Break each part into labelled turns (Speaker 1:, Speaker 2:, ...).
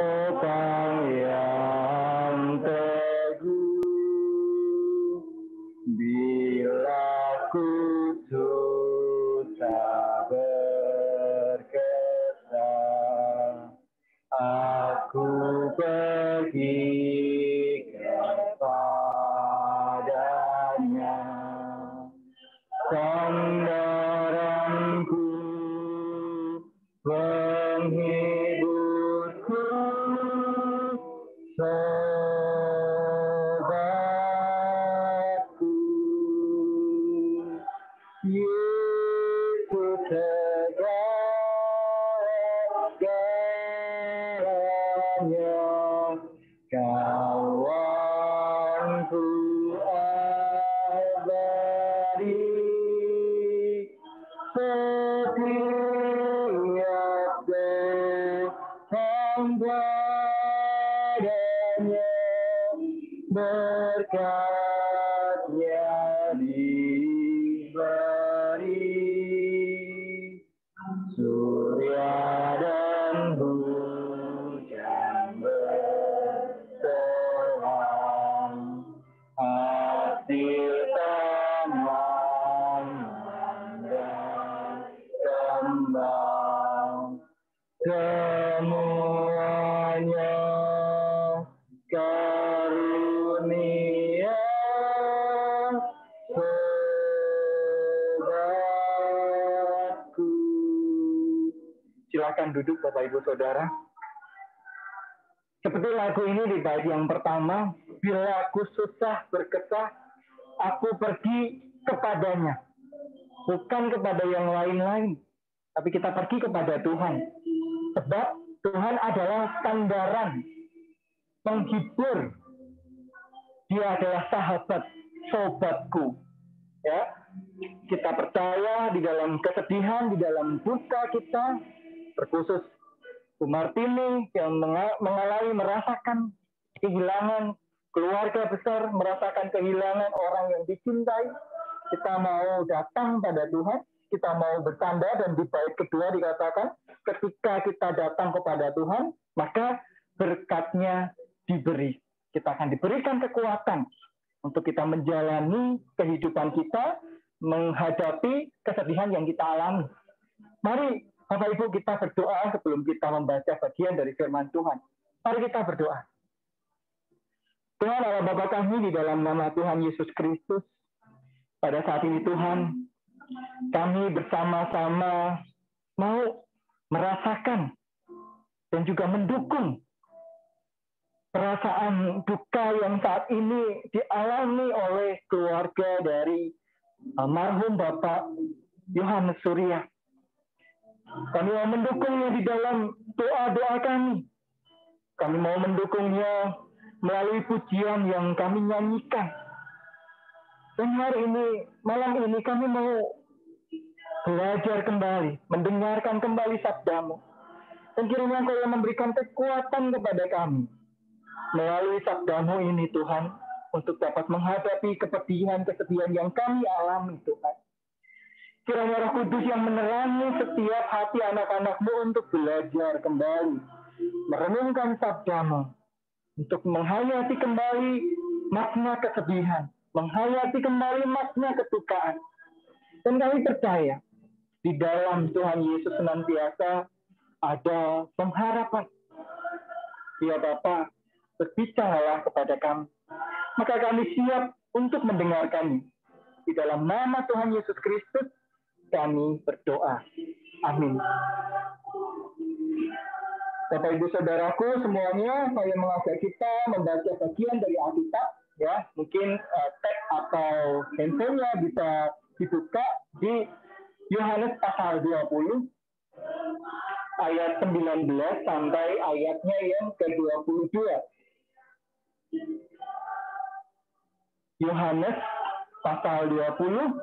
Speaker 1: Orang yang teguh, bila ku susah berkesan, aku pergi kepadanya. Sandaranku, penghiburku, sobatku, Yesus segalanya, kawanku abadi, setiap datang padanya, berkatnya diberi, surya dan hujan berserang, hasil tanaman dan kembang, semuanya karunia sobatku. Silakan duduk Bapak Ibu Saudara. Seperti lagu ini di bait yang pertama, bila aku susah berkesah, aku pergi kepadanya. Bukan kepada yang lain-lain, tapi kita pergi kepada Tuhan. Sebab Tuhan adalah sandaran, penghibur. Dia adalah sahabat, sobatku. Ya, kita percaya di dalam kesedihan, di dalam duka kita, terkhusus Bu Martini yang merasakan kehilangan keluarga besar, merasakan kehilangan orang yang dicintai. Kita mau datang pada Tuhan, kita mau bersandar, dan di bait kedua dikatakan, ketika kita datang kepada Tuhan, maka berkatnya diberi. Kita akan diberikan kekuatan untuk kita menjalani kehidupan kita, menghadapi kesedihan yang kita alami. Mari Bapak Ibu kita berdoa sebelum kita membaca bagian dari firman Tuhan. Mari kita berdoa. Tuhan Allah Bapa kami, di dalam nama Tuhan Yesus Kristus, pada saat ini Tuhan, kami bersama-sama mau merasakan dan juga mendukung perasaan duka yang saat ini dialami oleh keluarga dari almarhum Bapak Yohanes Surya. Kami mau mendukungnya di dalam doa-doa kami. Kami mau mendukungnya melalui pujian yang kami nyanyikan. Dan hari ini, malam ini kami mau belajar kembali, mendengarkan kembali sabdamu. Dan kiranya Engkau yang memberikan kekuatan kepada kami melalui sabdamu ini Tuhan, untuk dapat menghadapi kesedihan yang kami alami Tuhan. Kiranya Roh Kudus yang menerangi setiap hati anak-anak-Mu untuk belajar kembali, merenungkan sabdamu, untuk menghayati kembali makna kesedihan, menghayati kembali makna kedukaan. Dan kami percaya, di dalam Tuhan Yesus senantiasa ada pengharapan. Ya Bapa, berbicaralah kepada kami. Maka kami siap untuk mendengarkan. Di dalam nama Tuhan Yesus Kristus, kami berdoa. Amin. Bapak Ibu Saudaraku semuanya, saya mengajak kita membaca bagian dari Alkitab. Ya, mungkin tab atau handphonenya bisa dibuka di Yohanes pasal 20 ayat 19 sampai ayatnya yang ke-22. Yohanes pasal 20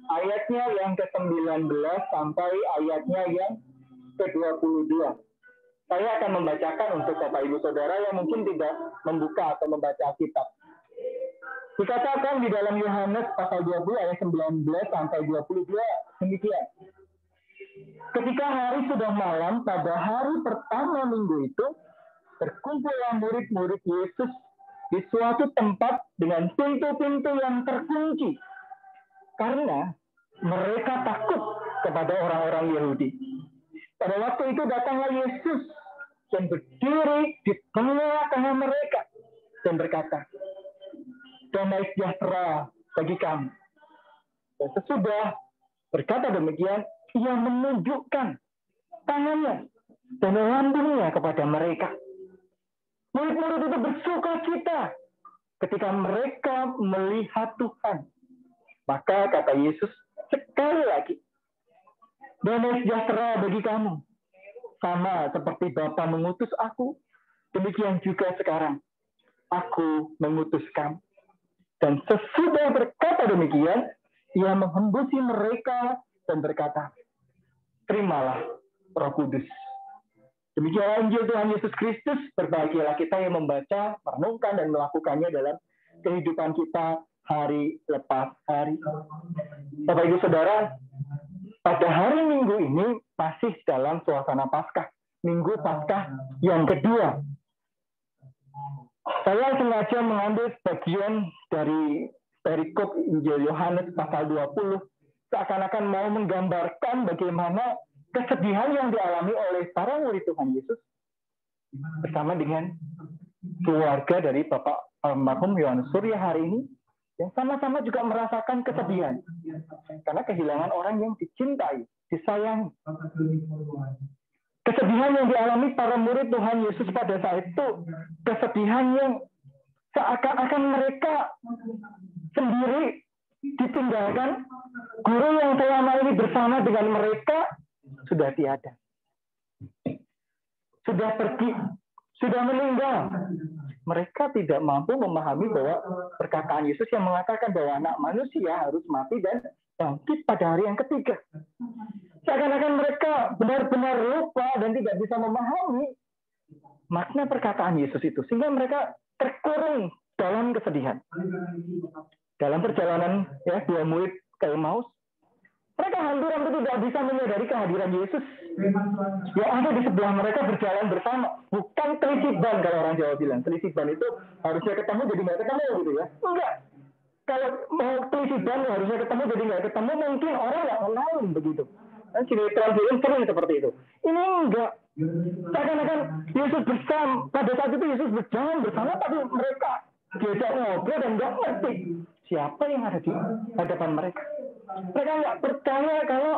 Speaker 1: ayatnya yang ke-19 sampai ayatnya yang ke-22. Saya akan membacakan untuk Bapak Ibu Saudara yang mungkin tidak membuka atau membaca Alkitab. Dikatakan di dalam Yohanes pasal 20 ayat 19 sampai 22 demikian. Ketika hari sudah malam, pada hari pertama minggu itu, berkumpullah murid-murid Yesus di suatu tempat dengan pintu-pintu yang terkunci. Karena mereka takut kepada orang-orang Yahudi. Pada waktu itu datanglah Yesus dan berdiri di tengah-tengah mereka dan berkata, "Damai sejahtera bagi kamu." Dan sesudah berkata demikian, ia menunjukkan tangannya dan lambungnya kepada mereka. Murid-murid itu bersuka cita ketika mereka melihat Tuhan. Maka kata Yesus sekali lagi, "Damai sejahtera bagi kamu. Sama seperti Bapa mengutus aku, demikian juga sekarang aku mengutus kamu." Dan sesudah berkata demikian, ia menghembusi mereka dan berkata, "Terimalah Roh Kudus." Demikian Injil Tuhan Yesus Kristus. Berbahagialah kita yang membaca, merenungkan, dan melakukannya dalam kehidupan kita hari lepas hari. Bapak Ibu Saudara, pada hari Minggu ini masih dalam suasana Paskah. Minggu Paskah yang kedua. Saya sengaja mengambil bagian dari perikop Injil Yohanes pasal 20, seakan-akan mau menggambarkan bagaimana kesedihan yang dialami oleh para murid Tuhan Yesus bersama dengan keluarga dari Bapak almarhum Yohanes Surya hari ini, yang sama-sama juga merasakan kesedihan karena kehilangan orang yang dicintai, disayangi. Kesedihan yang dialami para murid Tuhan Yesus pada saat itu, kesedihan yang seakan-akan mereka sendiri ditinggalkan, guru yang selama ini bersama dengan mereka sudah tiada, sudah pergi, sudah meninggal. Mereka tidak mampu memahami bahwa perkataan Yesus yang mengatakan bahwa Anak Manusia harus mati dan bangkit pada hari yang ketiga. Seakan-akan mereka benar-benar lupa dan tidak bisa memahami makna perkataan Yesus itu, sehingga mereka terkurung dalam kesedihan. Dalam perjalanan dua murid ke Emmaus, mereka hampir tidak bisa menyadari kehadiran Yesus yang ada di sebelah mereka berjalan bersama. Bukan telisik ban kalau orang Jawa bilang. Telisik ban itu harusnya ketemu jadi nggak ketemu gitu ya. Enggak. Kalau mau telisik ban harusnya ketemu jadi nggak ketemu, mungkin orang nggak kenalin begitu. Dan sinetron film sering seperti itu. Ini enggak. Seakan-akan Yesus bersama, pada saat itu Yesus berjalan bersama, tapi mereka diajak ngobrol dan nggak ngerti siapa yang ada di hadapan mereka. Mereka nggak percaya kalau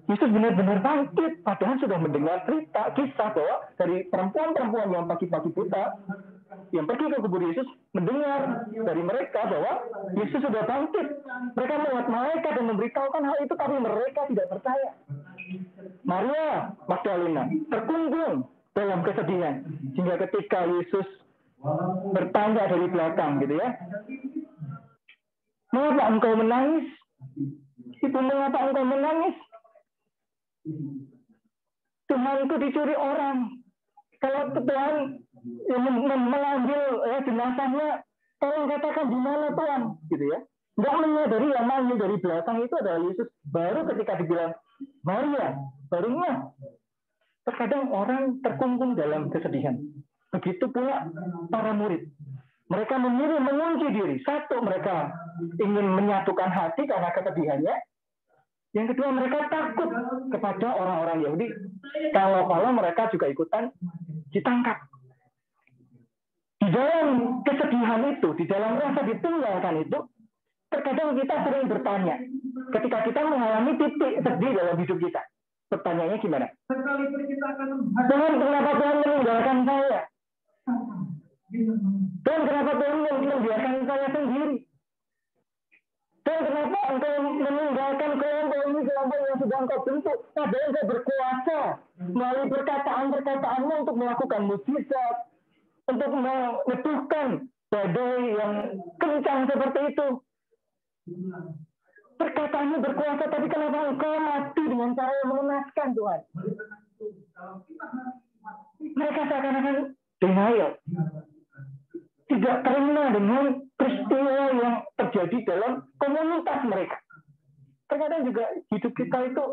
Speaker 1: Yesus benar-benar bangkit, padahal sudah mendengar cerita, kisah bahwa dari perempuan-perempuan yang pagi-pagi buta, yang pergi ke kubur Yesus, mendengar dari mereka bahwa Yesus sudah bangkit. Mereka melihat malaikat dan memberitahukan hal itu, tapi mereka tidak percaya. Maria Magdalena terkungkung dalam kesedihan, sehingga ketika Yesus bertanya dari belakang gitu ya, "Mengapa engkau menangis? Ibu, mengapa engkau menangis? Tuhanku dicuri orang. Kalau Tuhan mengambil jenazahnya, tolong katakan di mana Tuhan?" Gitu ya. Nggak menyadari yang manggil dari belakang itu adalah Yesus. Baru ketika dibilang Maria, barunya. Terkadang orang terkungkung dalam kesedihan. Begitu pula para murid. Mereka memilih mengunci diri. Satu, mereka ingin menyatukan hati karena kesedihannya. Yang kedua, mereka takut kepada orang-orang Yahudi. Kalau mereka juga ikutan ditangkap. Di dalam kesedihan itu, di dalam rasa ditinggalkan itu, terkadang kita sering bertanya. Ketika kita mengalami titik sedih dalam hidup kita, pertanyaannya gimana? Tuhan, kenapa Tuhan meninggalkan saya? Dan kenapa Tuhan membiarkan saya sendiri? Dan kenapa engkau meninggalkan kelompok ini, kelompok yang sudah engkau bentuk? Padahal engkau berkuasa melalui perkataan-perkataanmu untuk melakukan mukjizat, untuk meneduhkan badai yang kencang seperti itu. Perkataanmu berkuasa, tapi kenapa engkau mati dengan cara yang mengenaskan, Tuhan? Mereka seakan-akan denial, tidak terima dengan peristiwa yang terjadi dalam komunitas mereka. Terkadang juga hidup kita itu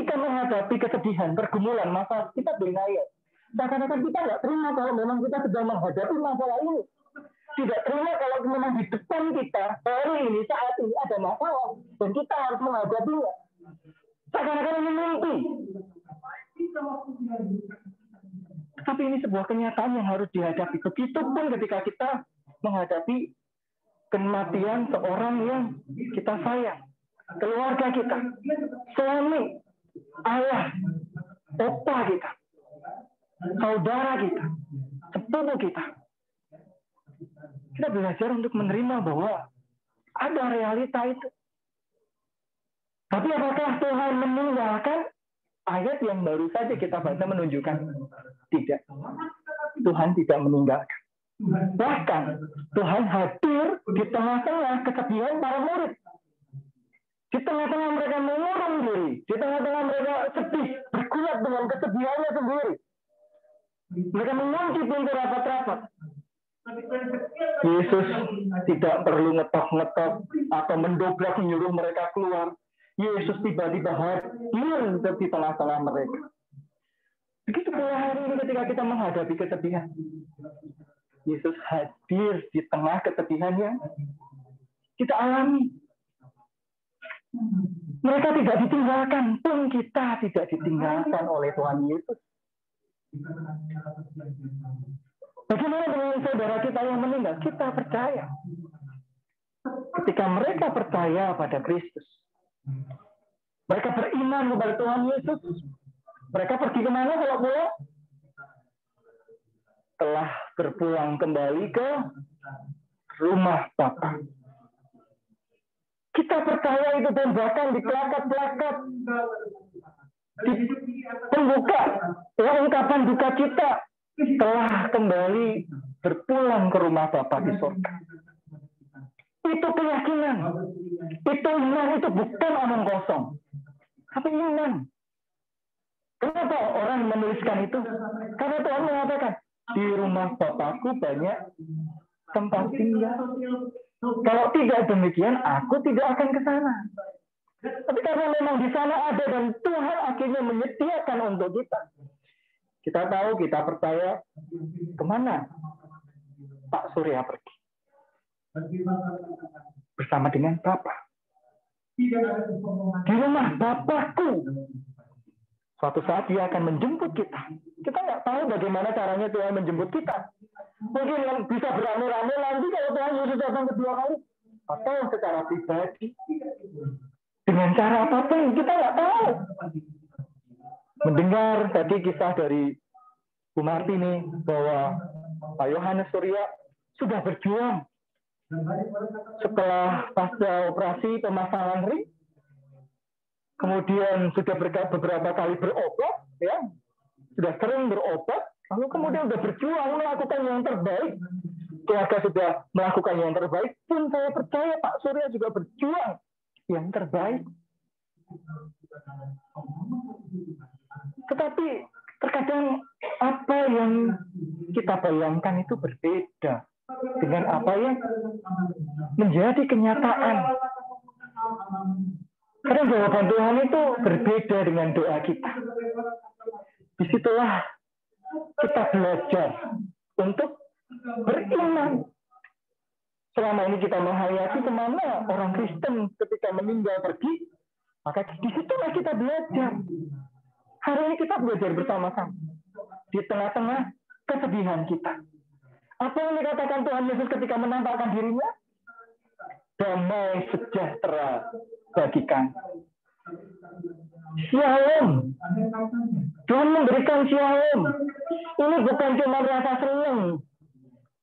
Speaker 1: ketika menghadapi kesedihan, pergumulan, masalah, kita denial. Seakan-akan kita nggak terima kalau memang kita sedang menghadapi masalah ini. Tidak terima kalau memang di depan kita, hari ini, saat ini ada masalah. Dan kita harus menghadapinya. Seakan-akan ini mimpi. Tapi ini sebuah kenyataan yang harus dihadapi. Begitupun ketika kita menghadapi kematian seorang yang kita sayang. Keluarga kita, suami, ayah, opa kita, saudara kita, sepupu kita. Kita belajar untuk menerima bahwa ada realita itu. Tapi apakah Tuhan meninggalkan? Ayat yang baru saja kita baca menunjukkan tidak. Tuhan tidak meninggalkan. Bahkan Tuhan hadir di tengah-tengah kesedihan para murid. Di tengah-tengah mereka mengurung diri. Di tengah-tengah mereka sedih, bergulat dengan kesedihannya sendiri. Mereka mengunci pintu rapat-rapat. Yesus tidak perlu ngetok-ngetok atau mendobrak menyuruh mereka keluar. Yesus tiba-tiba hadir di tengah-tengah mereka. Begitu pula hari ini ketika kita menghadapi kesedihan. Yesus hadir di tengah kesedihan yang kita alami. Mereka tidak ditinggalkan, pun kita tidak ditinggalkan oleh Tuhan Yesus. Bagaimana dengan saudara kita yang meninggal? Kita percaya. Ketika mereka percaya pada Kristus, mereka beriman kepada Tuhan Yesus, mereka pergi kemana kalau pulang? Telah berpulang kembali ke rumah Bapa. Kita percaya itu, dan bahkan di plakat-plakat, di pembuka ungkapan duka cita, telah kembali berpulang ke rumah Bapa di surga. Itu keyakinan, itu iman, itu bukan omong kosong, tapi iman. Kenapa orang menuliskan itu? Karena Tuhan mengatakan, di rumah Bapakku banyak tempat tinggal. Kalau tidak demikian, aku tidak akan ke sana. Tapi karena memang di sana ada, dan Tuhan akhirnya menyediakan untuk kita. Kita tahu, kita percaya, kemana Pak Surya pergi? Bersama dengan Bapa. Di rumah Bapakku. Suatu saat dia akan menjemput kita. Kita nggak tahu bagaimana caranya Tuhan menjemput kita. Mungkin bisa beramai-ramai nanti kalau Tuhan Yesus datang kedua kali. Atau secara pribadi. Dengan cara apapun, kita nggak tahu. Mendengar tadi kisah dari Bu Martini bahwa Pak Yohanes Surya sudah berjuang setelah pasca operasi pemasangan ring, kemudian sudah beberapa kali berobat, ya, sudah sering berobat, lalu kemudian sudah berjuang melakukan yang terbaik. Keluarga sudah melakukan yang terbaik, pun saya percaya Pak Surya juga berjuang yang terbaik. Tetapi terkadang apa yang kita bayangkan itu berbeda dengan apa yang menjadi kenyataan. Karena jawaban Tuhan itu berbeda dengan doa kita. Disitulah kita belajar untuk beriman. Selama ini kita menghayati kemana orang Kristen ketika meninggal pergi, maka disitulah kita belajar. Hari ini kita belajar bersama-sama di tengah-tengah kesedihan kita. Apa yang dikatakan Tuhan Yesus ketika menampakkan dirinya? Damai sejahtera bagikan. Shalom. Tuhan memberikan shalom. Ini bukan cuma rasa senang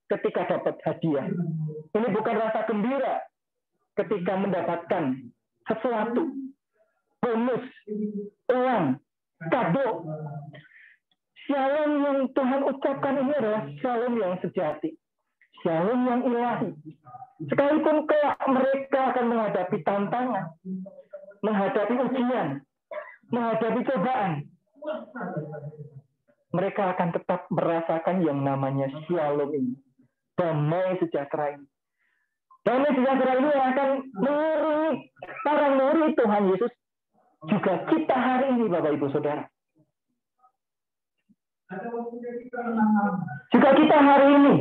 Speaker 1: ketika dapat hadiah. Ini bukan rasa gembira ketika mendapatkan sesuatu, bonus, uang, kado. Shalom yang Tuhan ucapkan ini adalah shalom yang sejati, shalom yang ilahi. Sekalipun kelak mereka akan menghadapi tantangan, menghadapi ujian, menghadapi cobaan, mereka akan tetap merasakan yang namanya shalom ini, damai sejahtera ini. Damai sejahtera ini akan mengiringi para murid Tuhan Yesus juga kita hari ini, Bapak Ibu Saudara. Juga kita hari ini,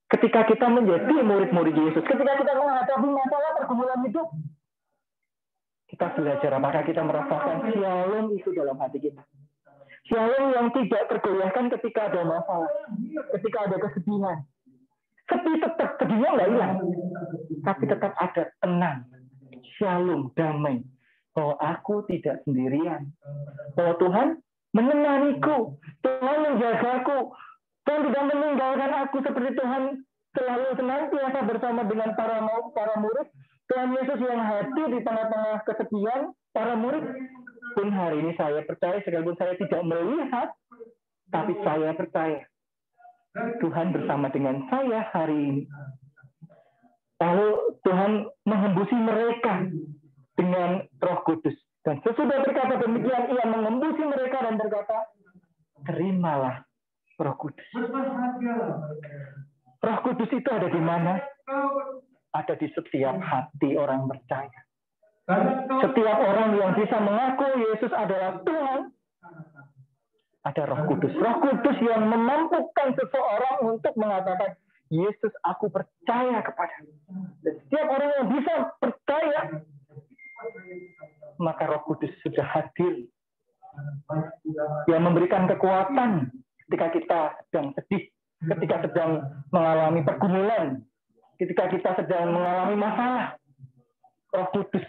Speaker 1: ketika kita menjadi murid-murid Yesus, ketika kita menghadapi masalah pergumulan hidup, kita belajar apakah kita merasakan shalom itu dalam hati kita. Shalom yang tidak tergoyahkan ketika ada masalah, ketika ada kesedihan. Sepi tetap, sedihnya nggak hilang, tapi tetap ada tenang, shalom, damai. Bahwa aku tidak sendirian. Bahwa Tuhan menemaniku, Tuhan menjagaku, Tuhan tidak meninggalkan aku seperti Tuhan selalu senantiasa bersama dengan para murid. Tuhan Yesus yang hadir di tengah-tengah kesedihan para murid. Pun hari ini saya percaya, sekalipun saya tidak melihat, tapi saya percaya Tuhan bersama dengan saya hari ini. Lalu Tuhan menghembusi mereka dengan Roh Kudus. Dan sesudah berkata demikian, ia mengembusi mereka dan berkata, terimalah Roh Kudus. Roh Kudus itu ada di mana? Ada di setiap hati orang percaya. Setiap orang yang bisa mengaku Yesus adalah Tuhan, ada Roh Kudus. Roh Kudus yang memampukan seseorang untuk mengatakan, Yesus, aku percaya kepada-Mu. Dan setiap orang yang bisa percaya, maka Roh Kudus sudah hadir. Yang memberikan kekuatan ketika kita sedang sedih, ketika sedang mengalami pergumulan, ketika kita sedang mengalami masalah. Roh Kudus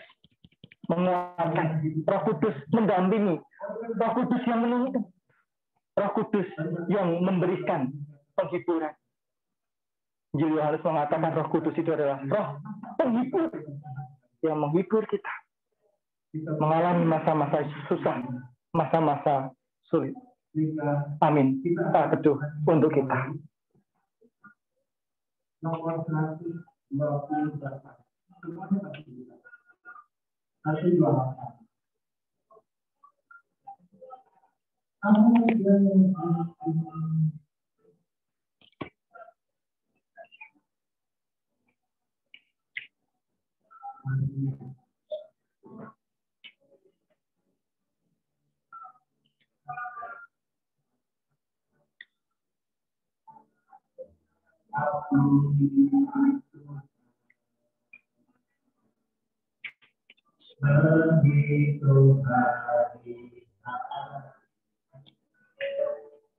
Speaker 1: menguatkan, Roh Kudus mendampingi, Roh Kudus yang menuntun, Roh Kudus yang memberikan penghiburan. Injil Yohanes mengatakan Roh Kudus itu adalah Roh penghibur yang menghibur kita mengalami masa-masa susah, masa-masa sulit. Amin. Kita berdoa untuk kita. Nomor 128.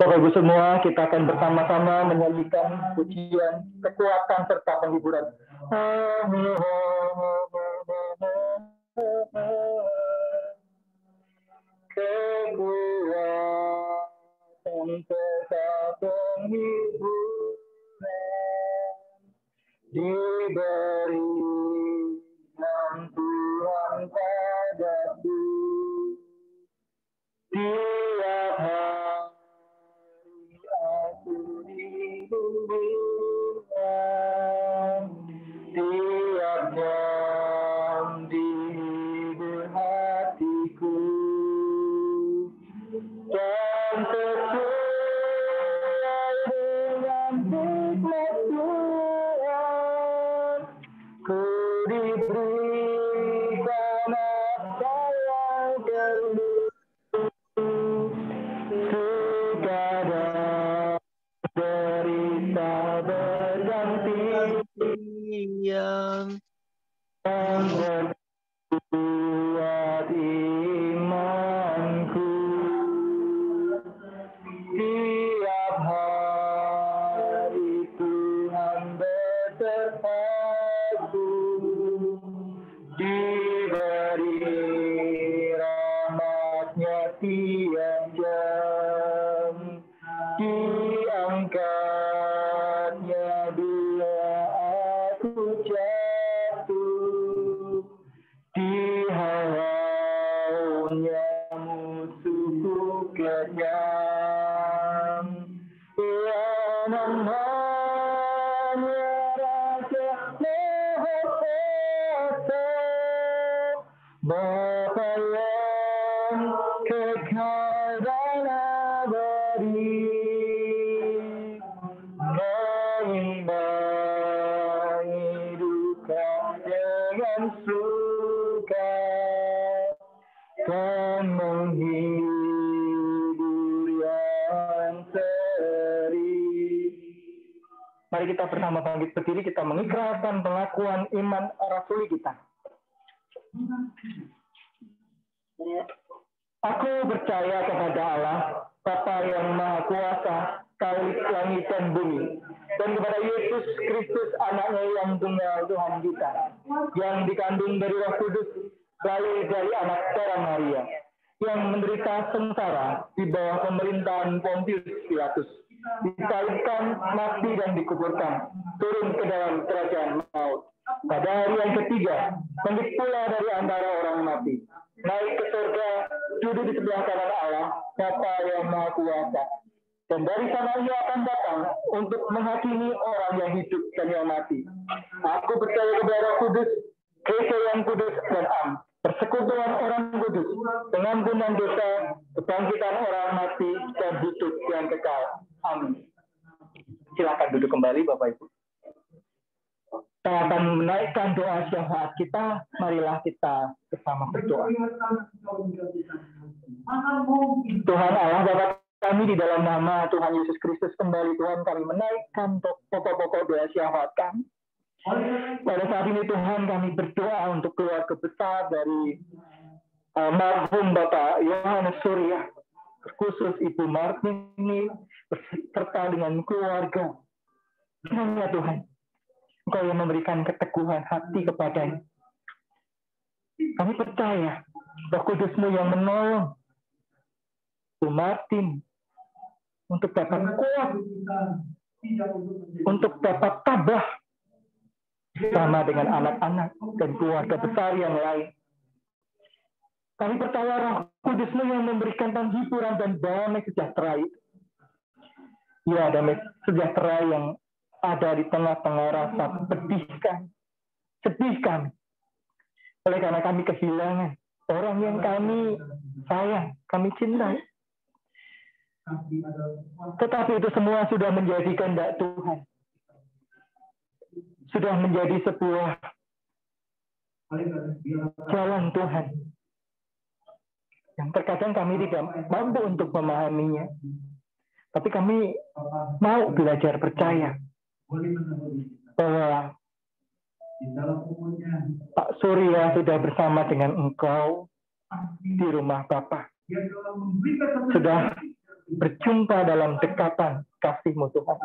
Speaker 1: Bapak Ibu semua, kita akan bersama-sama menyanyikan pujian, kekuatan serta penghiburan. Kekuatan serta penghiburan diberi Tuhan padaku tiap hari aku dihibur, tiap jam dihibur hatiku dan sesuai dengan hikmat Tuhan ku diberikan apa yang perlu, suka dan derita bergantian, dan berkuat imanku tiap hari Tuhan besertaku, diberi rahmat-Nya tiap jam, diangkatnya bila aku jatuh, dihalaunya musuhku kejam. Ia namanya Raja Maha Kuasa, Bapa yang kekal dan abadi, mengimbangi duka dengan suka, Mari kita bersama bangkit berdiri, kita mengikrarkan pengakuan iman rasuli kita. Aku percaya kepada Allah, Bapa yang Maha Kuasa, Khalik langit dan bumi, dan kepada Yesus Kristus, Anaknya yang tunggal Tuhan kita, yang dikandung dari Roh Kudus, lahir dari anak Darah Maria, yang menderita sengsara di bawah pemerintahan Pontius Pilatus, disalibkan, mati dan dikuburkan, turun ke dalam kerajaan maut. Pada hari yang ketiga, bangkit pula dari antara orang mati, naik ke surga, duduk di sebelah kanan Allah, Bapa yang Maha Kuasa. Dan dari sana Ia akan datang untuk menghakimi orang yang hidup dan yang mati. Aku percaya kepada Roh Kudus, Gereja yang kudus dan am, persekutuan orang kudus, pengampunan dosa, kebangkitan orang mati, dan hidup yang kekal. Amin. Silakan duduk kembali, Bapak Ibu. Kita akan menaikkan doa syafaat kita. Marilah kita bersama berdoa. Tuhan Allah Bapa kami, di dalam nama Tuhan Yesus Kristus kembali Tuhan, kami menaikkan pokok-pokok doa syafaat kami. Pada saat ini Tuhan, kami berdoa untuk keluarga besar dari marhum Bapak Yohanes Surya, khusus Ibu Martini, serta dengan keluarga. Kiranya Tuhan, Engkau yang memberikan keteguhan hati kepadanya. Kami percaya Roh Kudus-Mu yang menolong Ibu Martin untuk dapat kuat, untuk dapat tabah bersama dengan anak-anak dan keluarga besar yang lain. Kami percaya Roh Kudus-Mu yang memberikan penghiburan dan damai sejahtera itu. Ya, damai sejahtera yang ada di tengah-tengah rasa sedih kami. Oleh karena kami kehilangan orang yang kami sayang, kami cintai. Tetapi itu semua sudah menjadi kehendak Tuhan. Sudah menjadi sebuah jalan Tuhan yang terkadang kami tidak mampu untuk memahaminya. Tapi kami mau belajar percaya bahwa Pak Surya sudah bersama dengan Engkau di rumah Bapa. Sudah berjumpa dalam dekatan kasih-Mu Tuhan.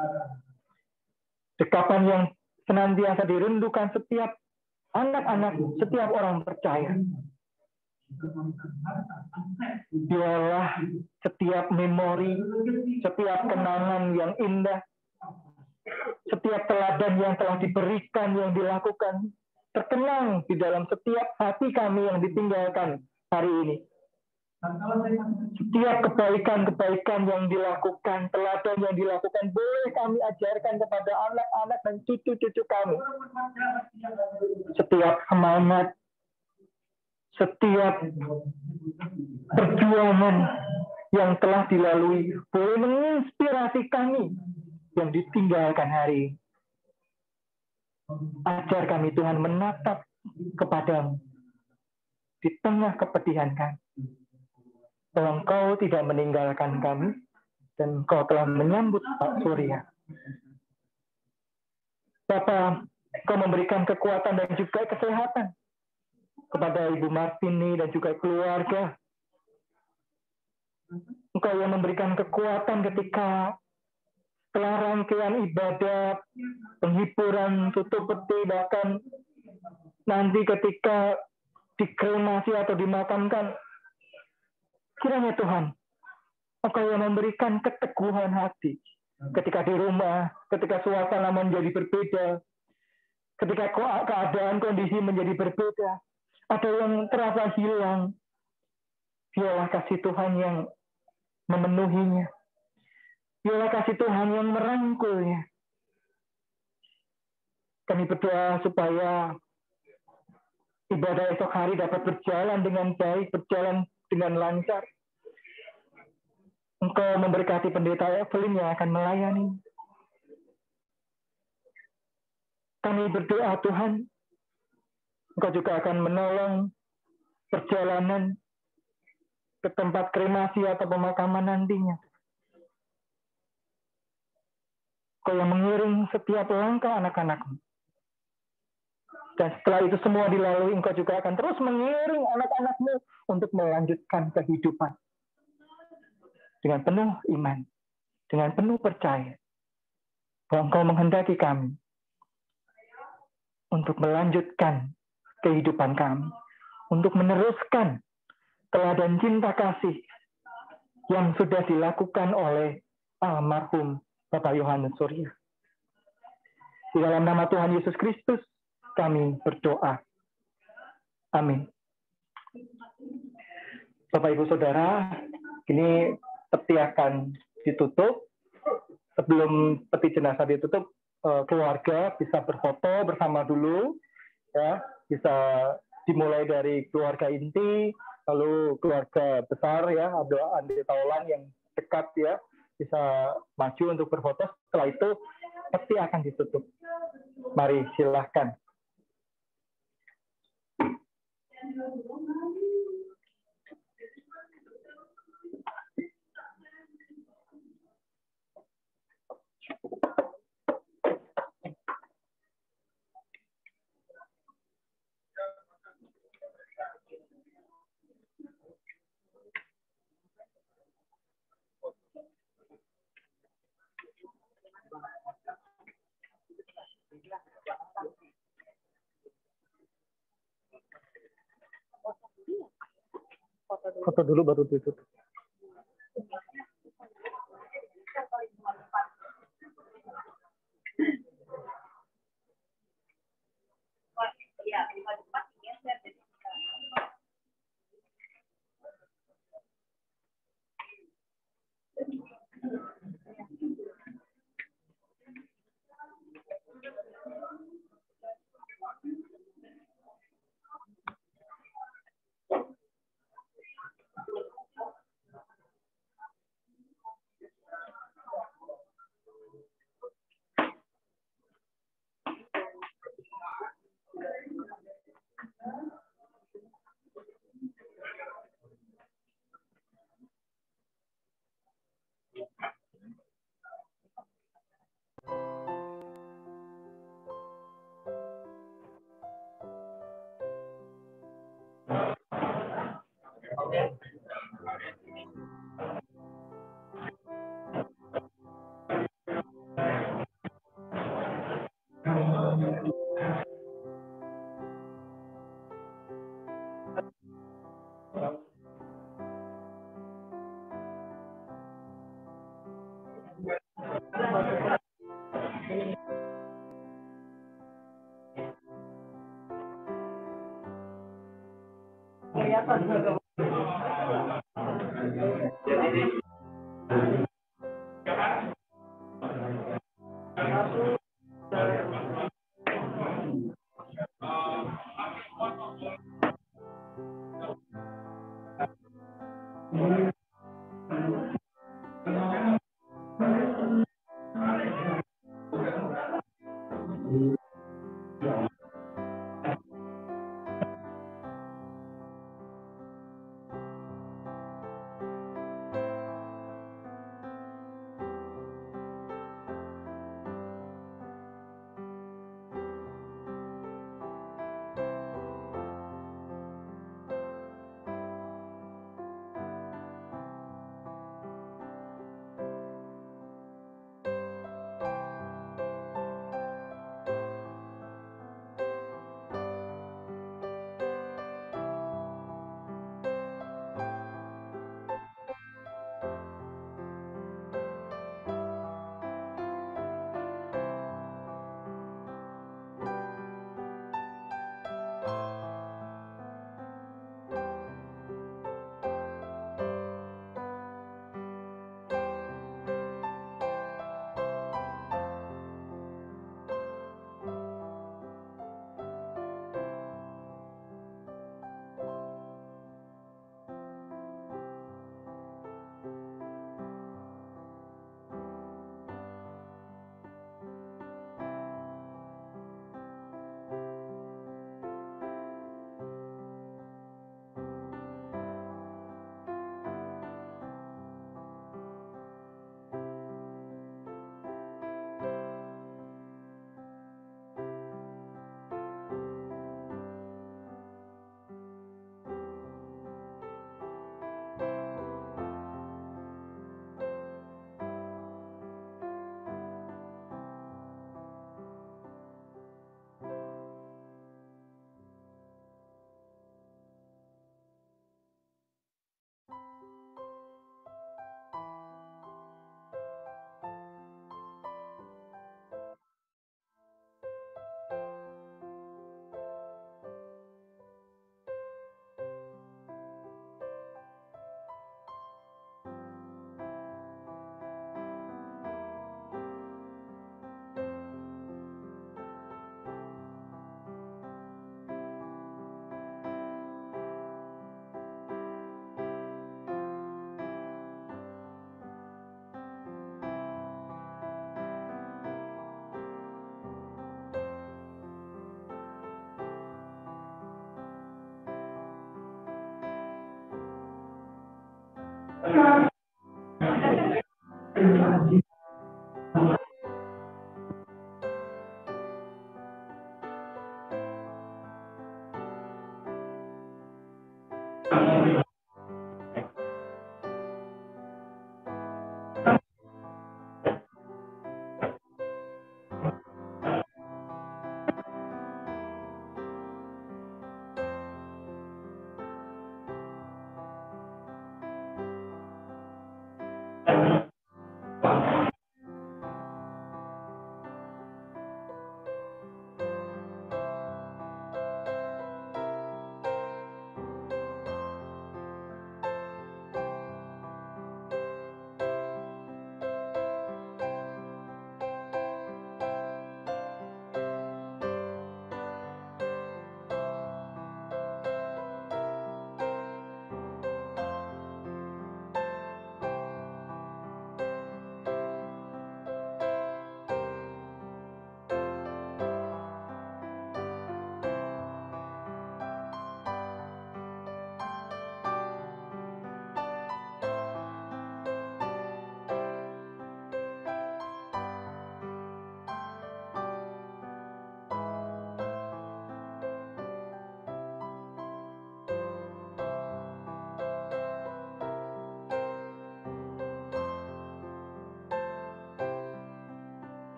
Speaker 1: Dekatan yang senantiasa dirindukan setiap anak-anak, setiap orang percaya. Biarlah setiap memori, setiap kenangan yang indah, setiap teladan yang telah diberikan, yang dilakukan, terkenang di dalam setiap hati kami yang ditinggalkan hari ini. Setiap kebaikan-kebaikan yang dilakukan, teladan yang dilakukan, boleh kami ajarkan kepada anak-anak dan cucu-cucu kami. Setiap semangat, setiap perjuangan yang telah dilalui, boleh menginspirasi kami yang ditinggalkan hari ini. Ajar kami Tuhan menatap kepadamu di tengah kepedihan kami. Bahwa Engkau tidak meninggalkan kami dan Engkau telah menyambut Pak Surya. Bapa, Engkau memberikan kekuatan dan juga kesehatan kepada Ibu Martini dan juga keluarga. Engkau yang memberikan kekuatan ketika setelah rangkaian ibadat, penghiburan, tutup peti, bahkan nanti ketika dikremasi atau dimakamkan, kiranya Tuhan, Engkau yang memberikan keteguhan hati ketika di rumah, ketika suasana menjadi berbeda, ketika keadaan kondisi menjadi berbeda, ada yang terasa hilang, biarlah kasih Tuhan yang memenuhinya. Biarlah kasih Tuhan yang merangkulnya. Kami berdoa supaya ibadah esok hari dapat berjalan dengan baik, berjalan dengan lancar. Engkau memberkati pendeta Evelyn yang akan melayani. Kami berdoa Tuhan, Engkau juga akan menolong perjalanan ke tempat kremasi atau pemakaman nantinya. Kau yang mengiring setiap langkah anak-anak-Mu. Dan setelah itu semua dilalui, Engkau juga akan terus mengiring anak-anak-Mu untuk melanjutkan kehidupan. Dengan penuh iman, dengan penuh percaya, bahwa Engkau menghendaki kami untuk melanjutkan kehidupan kami, untuk meneruskan teladan cinta kasih yang sudah dilakukan oleh almarhum Bapak Yohanes Surya. Di dalam nama Tuhan Yesus Kristus, kami berdoa. Amin. Bapak Ibu Saudara, ini peti akan ditutup. Sebelum peti jenazah ditutup, keluarga bisa berfoto bersama dulu, ya, bisa dimulai dari keluarga inti, lalu keluarga besar, ya, ada Andi Taulan yang dekat, ya, bisa maju untuk berfoto. Setelah itu peti akan ditutup. Mari silahkan. Foto dulu baru ditutup.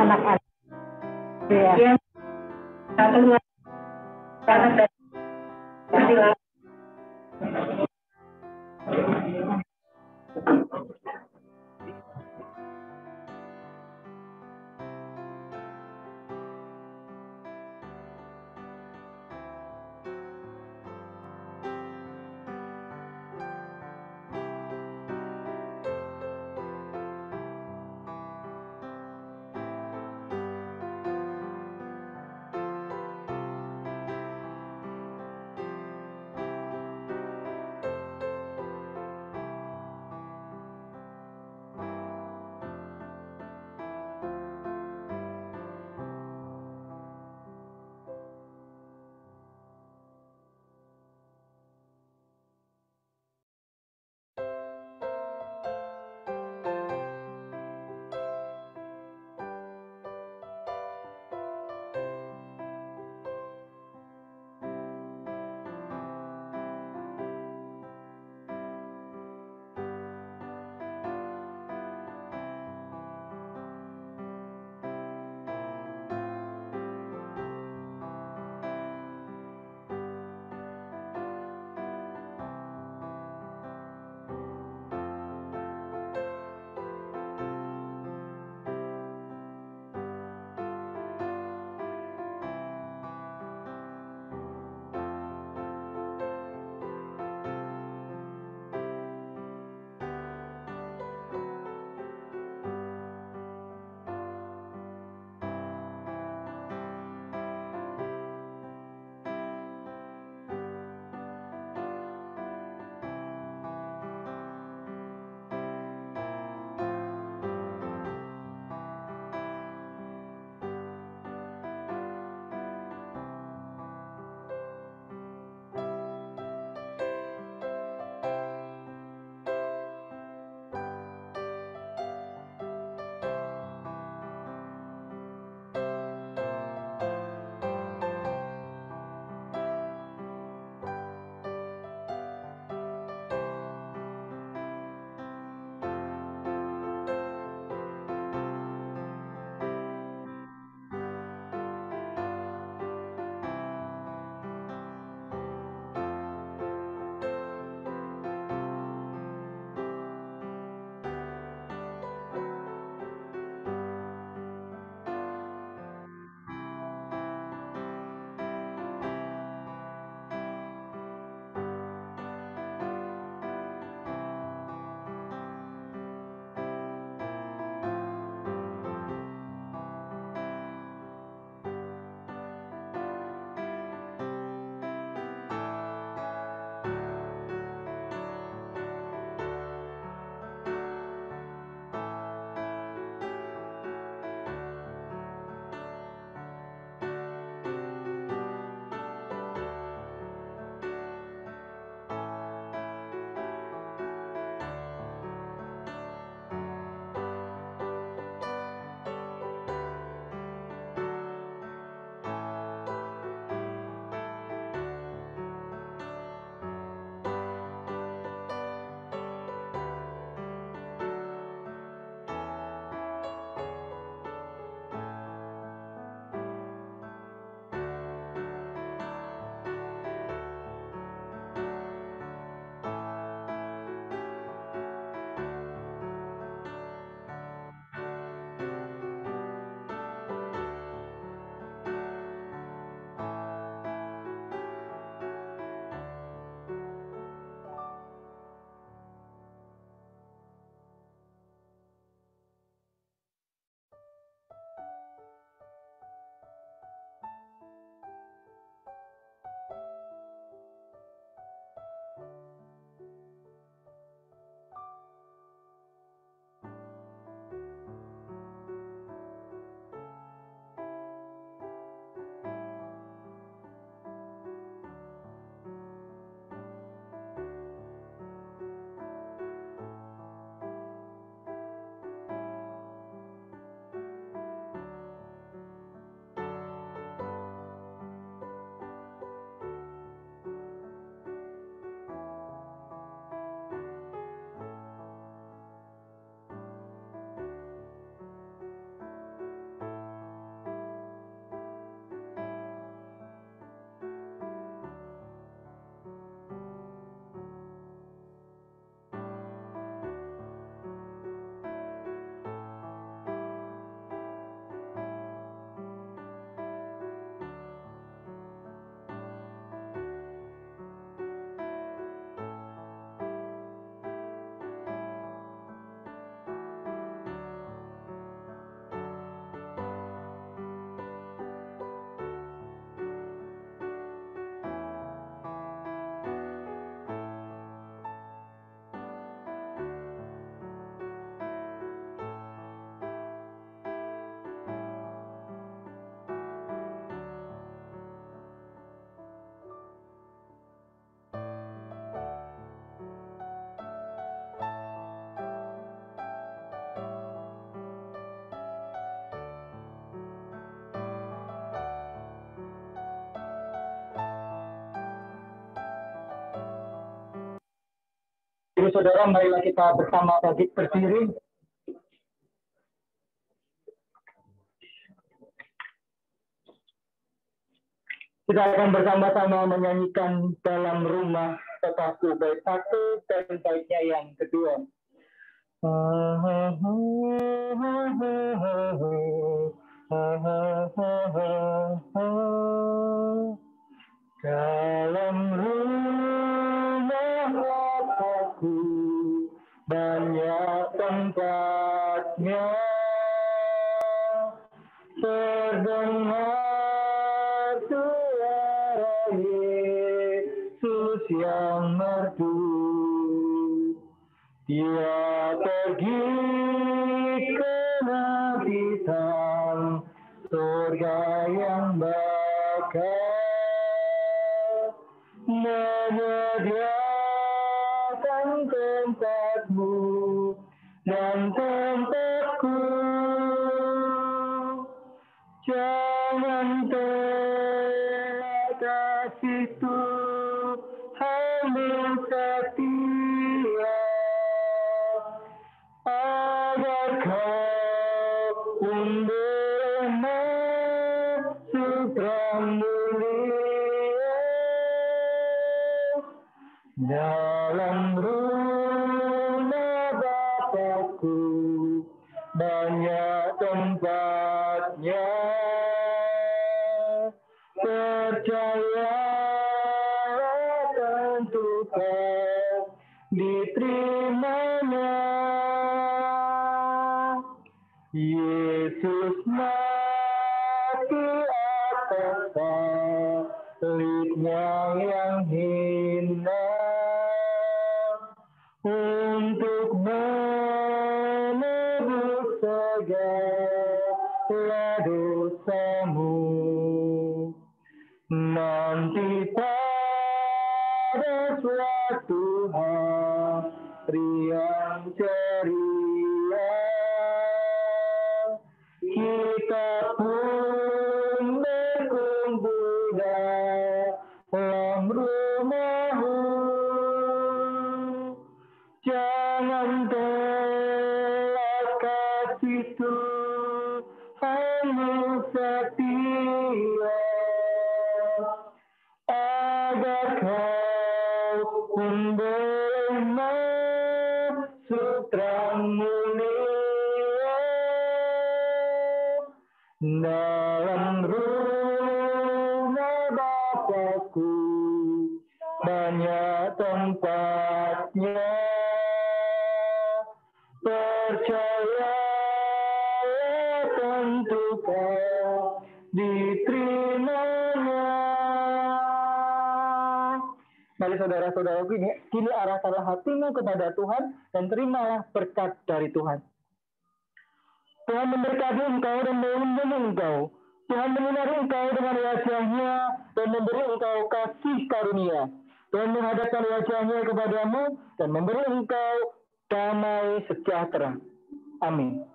Speaker 2: anak-anak yang keluar
Speaker 1: Ibu saudara, marilah kita bersama bangkit berdiri. Kita akan bersama-sama menyanyikan Dalam Rumah Tetapku, bait 1 dan baitnya yang kedua. Dalam rumah Bapakku banyak tempatnya, terdengar suara Yesus yang merdu. Dia pergi ke bintang surga yang bakal, menyediakan tempatmu dan tempatku. Jangan tolak kasih Tuhan yang setia, agar kau pun boleh masuk terang mulia. Dalam rumah Bapakku banyak tempatnya, percayalah tentu kau diterimanya. Yesus mati atas salibnya yang hina, untuk menebus segala dosamu. Nanti pada suatu hari yang ceria, kita pun berkumpul dalam rumah-Mu. Jangan tolak kasih Tuhan-Mu setia, agar kau pun boleh masuk terang mulia. Dalam rumah Bapakku banyak tempatnya, percayalah tentu kau diterimanya. Mari saudara-saudaraku, kini arahkanlah hatimu kepada Tuhan dan terimalah berkat dari Tuhan. Tuhan memberkati engkau dan melindungi engkau. Tuhan menyinari engkau dengan wajah-Nya dan memberi engkau kasih karunia. Tuhan menghadapkan wajah-Nya kepadamu dan memberi engkau damai sejahtera. Amin.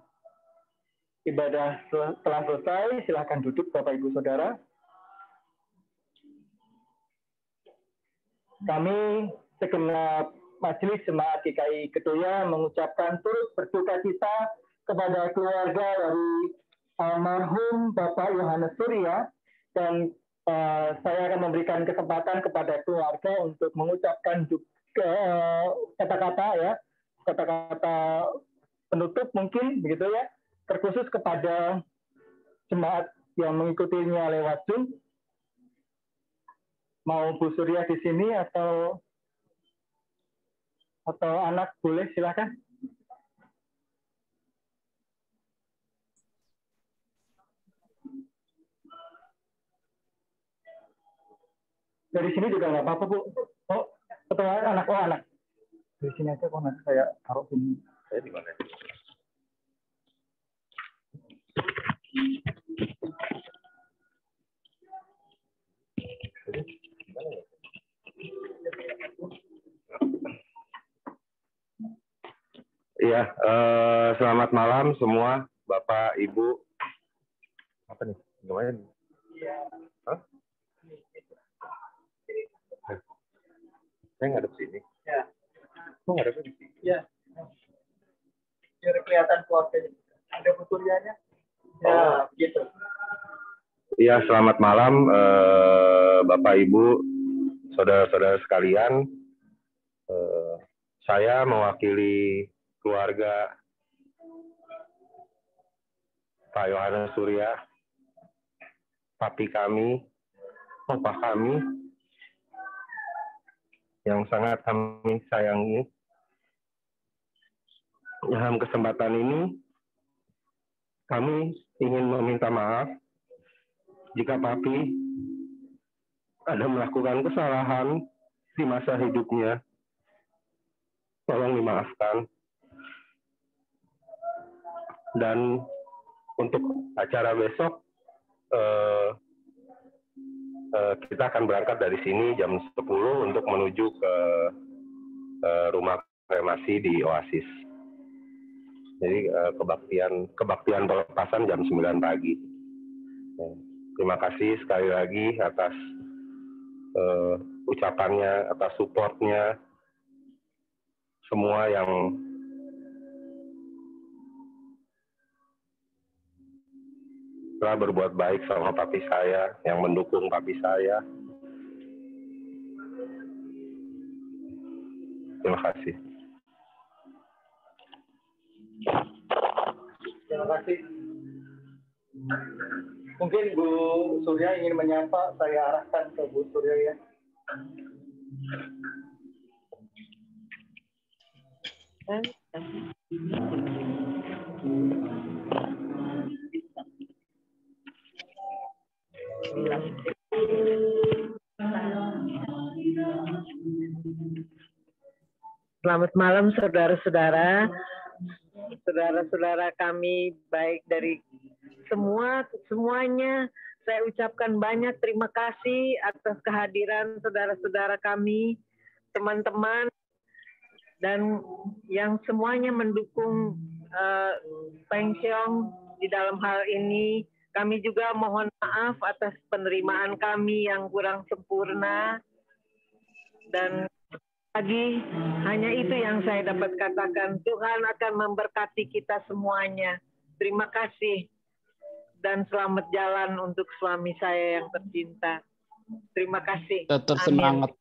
Speaker 1: Ibadah telah selesai. Silakan duduk Bapak Ibu Saudara. Kami segenap Majelis Jemaat GKI Kedoya mengucapkan turut berduka cita kepada keluarga dari almarhum Bapak Yohanes Surya, dan saya akan memberikan kesempatan kepada keluarga untuk mengucapkan juga kata-kata penutup mungkin begitu ya, terkhusus kepada jemaat yang mengikutinya lewat Zoom. Mau Bu Surya di sini atau anak boleh, silakan. Dari sini juga nggak apa-apa, Bu. Oh, atau anak. Dari sini aja kok, nanti saya taruh sini. Saya di mana?
Speaker 2: Iya, selamat malam semua, Bapak, Ibu. Apa nih? Gimana? Hah? Saya nggak ada di sini. Ya. Kok nggak ada di sini?
Speaker 1: Ya, biar kelihatan keluarganya. Ada butulianya. Ya, gitu.
Speaker 2: Ya, selamat malam Bapak Ibu, saudara-saudara sekalian. Saya mewakili keluarga Pak Yohanes Surya, papi kami, opa kami, yang sangat kami sayangi. Dalam kesempatan ini, kami ingin meminta maaf jika papi ada melakukan kesalahan di masa hidupnya. Tolong dimaafkan. Dan untuk acara besok, kita akan berangkat dari sini jam 10 untuk menuju ke rumah kremasi di Oasis. Jadi kebaktian pelepasan jam 9 pagi. Terima kasih sekali lagi atas ucapannya, atas supportnya, semua yang telah berbuat baik sama papi saya, yang mendukung papi saya. Terima kasih.
Speaker 1: Terima kasih. Mungkin Bu Surya ingin menyapa, saya arahkan ke Bu Surya ya.
Speaker 3: Selamat malam saudara-saudara, saudara-saudara kami baik dari semuanya. Saya ucapkan banyak terima kasih atas kehadiran saudara-saudara kami, teman-teman, dan yang semuanya mendukung Peng Siong di dalam hal ini. Kami juga mohon maaf atas penerimaan kami yang kurang sempurna, dan lagi hanya itu yang saya dapat katakan. Tuhan akan memberkati kita semuanya. Terima kasih dan selamat jalan untuk suami saya yang tercinta. Terima kasih.
Speaker 4: Tetap semangat.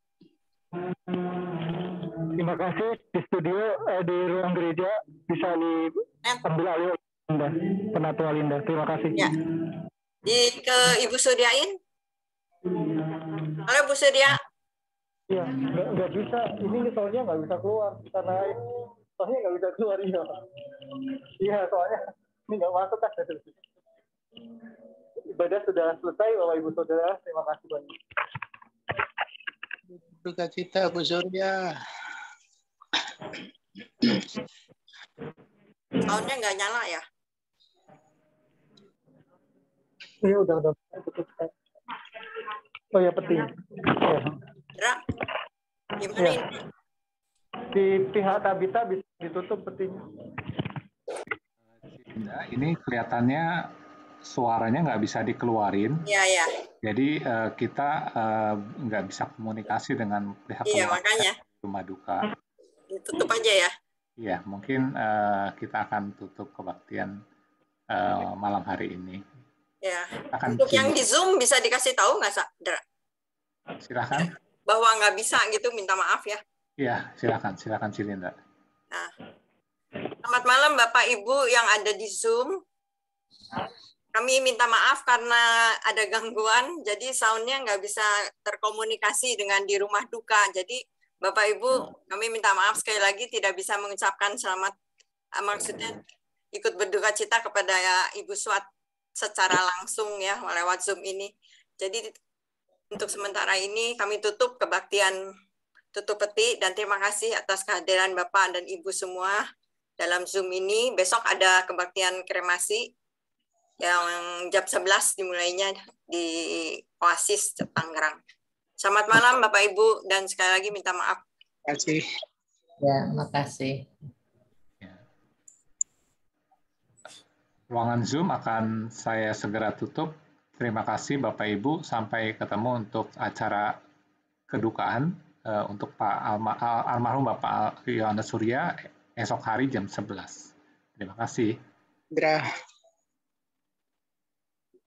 Speaker 1: Terima kasih. Di studio, di ruang gereja bisa diambil alih Linda, Penatua Linda. Terima kasih.
Speaker 5: Ya. Ke Ibu Suryain. Halo Bu Surya.
Speaker 1: Iya, nggak bisa. Ini soalnya nggak bisa keluar karena soalnya nggak bisa keluar iya. Iya, soalnya ini nggak masuk kan. Ibadah sudah selesai, Bapak Ibu Saudara. Terima kasih banyak.
Speaker 4: Duka cita Bu Surya.
Speaker 5: Soundnya nggak nyala ya?
Speaker 1: Iya, udah. Oh ya, penting. Ya.
Speaker 5: Dra, gimana
Speaker 1: Ya.
Speaker 5: ini?
Speaker 1: Di pihak Tabita bisa ditutup petinya.
Speaker 6: Ini kelihatannya suaranya nggak bisa dikeluarin.
Speaker 5: Iya.
Speaker 6: Jadi kita nggak bisa komunikasi dengan pihak
Speaker 5: Iya,
Speaker 6: keluarga
Speaker 5: makanya.
Speaker 6: rumah duka.
Speaker 5: Ditutup aja ya.
Speaker 6: Iya, mungkin kita akan tutup kebaktian malam hari ini.
Speaker 5: Ya.
Speaker 6: Akan
Speaker 5: Untuk yang di Zoom bisa dikasih tahu nggak, Dra?
Speaker 6: Silakan.
Speaker 5: Bahwa nggak bisa gitu, minta maaf ya.
Speaker 6: Iya, silakan Cilinda.
Speaker 5: Nah. Selamat malam Bapak Ibu yang ada di Zoom. Kami minta maaf karena ada gangguan, jadi soundnya nggak bisa terkomunikasi dengan di rumah duka. Jadi Bapak Ibu, kami minta maaf sekali lagi tidak bisa mengucapkan selamat, maksudnya ikut berduka cita kepada Ibu Swat secara langsung ya, lewat Zoom ini. Jadi untuk sementara ini kami tutup kebaktian tutup peti, dan terima kasih atas kehadiran Bapak dan Ibu semua dalam Zoom ini. Besok ada kebaktian kremasi yang jam 11 dimulainya di Oasis Tangerang. Selamat malam Bapak Ibu, dan sekali lagi minta maaf.
Speaker 4: Terima kasih.
Speaker 3: Ya, makasih.
Speaker 6: Ruangan Zoom akan saya segera tutup. Terima kasih Bapak Ibu, sampai ketemu untuk acara kedukaan untuk Pak almarhum Bapak Yohanes Surya esok hari jam 11. Terima kasih.
Speaker 4: Indra.